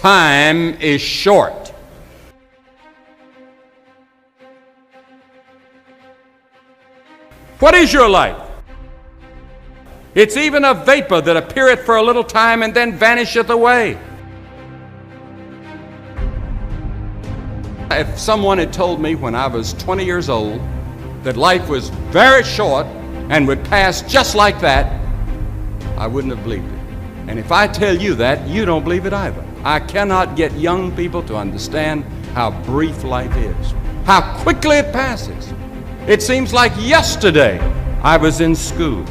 time is short. What is your life? It's even a vapor that appeareth for a little time and then vanisheth away. If someone had told me when I was 20 years old that life was very short and would pass just like that, I wouldn't have believed it. And if I tell you that, you don't believe it either. I cannot get young people to understand how brief life is, how quickly it passes. It seems like yesterday I was in school.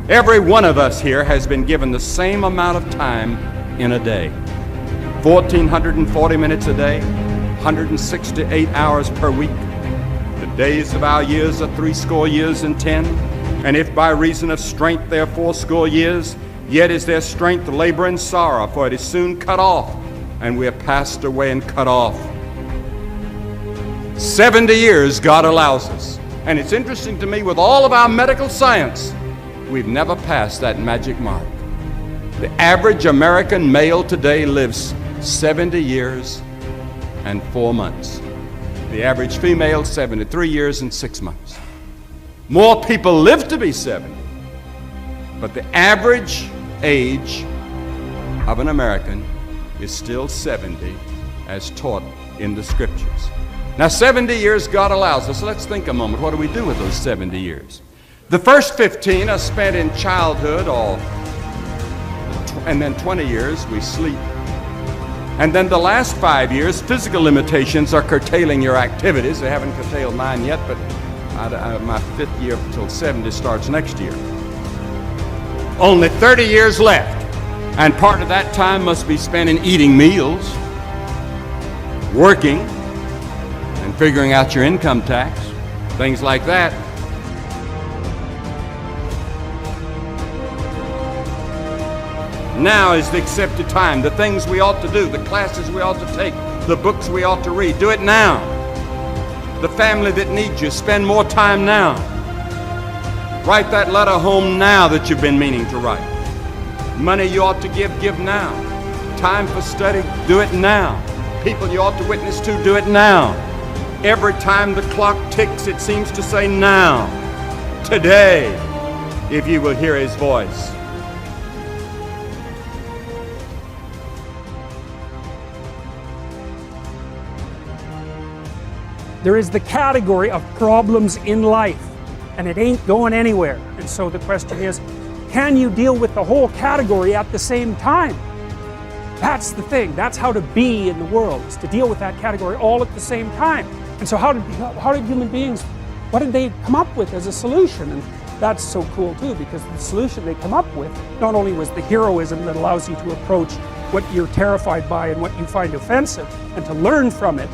Every one of us here has been given the same amount of time in a day. 1,440 minutes a day, 168 hours per week. The days of our years are 80 years and 10. And if by reason of strength they are 80 years, yet is their strength labor and sorrow, for it is soon cut off, and we are passed away and cut off. 70 years God allows us. And it's interesting to me, with all of our medical science, we've never passed that magic mark. The average American male today lives 70 years and 4 months. The average female, 73 years and 6 months. More people live to be 70, but the average age of an American is still 70 as taught in the scriptures. Now 70 years God allows us. Let's think a moment. What do we do with those 70 years? The first 15 are spent in childhood, and then 20 years we sleep. And then the last 5 years, physical limitations are curtailing your activities. They haven't curtailed mine yet, but my 5th year until 70 starts next year. Only 30 years left, and part of that time must be spent in eating meals, working, and figuring out your income tax, things like that. Now is the accepted time. The things we ought to do, the classes we ought to take, the books we ought to read, do it now. The family that needs you, spend more time now. Write that letter home now that you've been meaning to write. Money you ought to give now. Time for study, do it now. People you ought to witness to, do it now. Every time the clock ticks, it seems to say now. Today, if you will hear His voice. There is the category of problems in life, and it ain't going anywhere. And so the question is, can you deal with the whole category at the same time? That's the thing. That's how to be in the world, is to deal with that category all at the same time. And so how did human beings, what did they come up with as a solution? And that's so cool too, because the solution they come up with not only was the heroism that allows you to approach what you're terrified by and what you find offensive and to learn from it,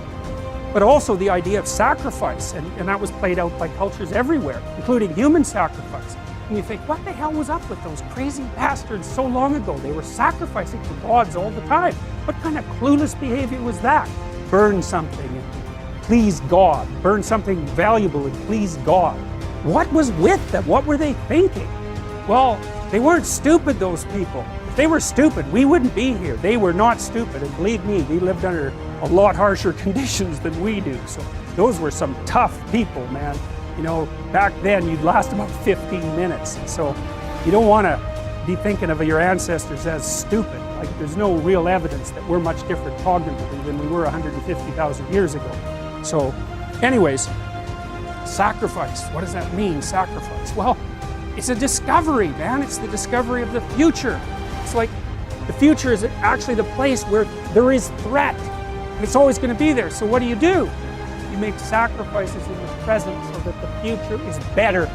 but also the idea of sacrifice, and that was played out by cultures everywhere, including human sacrifice. And you think, what the hell was up with those crazy bastards so long ago? They were sacrificing to gods all the time. What kind of clueless behavior was that? Burn something and please God. Burn something valuable and please God. What was with them? What were they thinking? Well, they weren't stupid, those people. If they were stupid, we wouldn't be here. They were not stupid, and believe me, we lived under a lot harsher conditions than we do. So those were some tough people, man. You know, back then you'd last about 15 minutes. And so you don't want to be thinking of your ancestors as stupid. Like, there's no real evidence that we're much different cognitively than we were 150,000 years ago. So anyways, sacrifice. What does that mean, sacrifice? Well, it's a discovery, man. It's the discovery of the future. It's like the future is actually the place where there is threat. And it's always going to be there. So what do? You make sacrifices in the present so that the future is better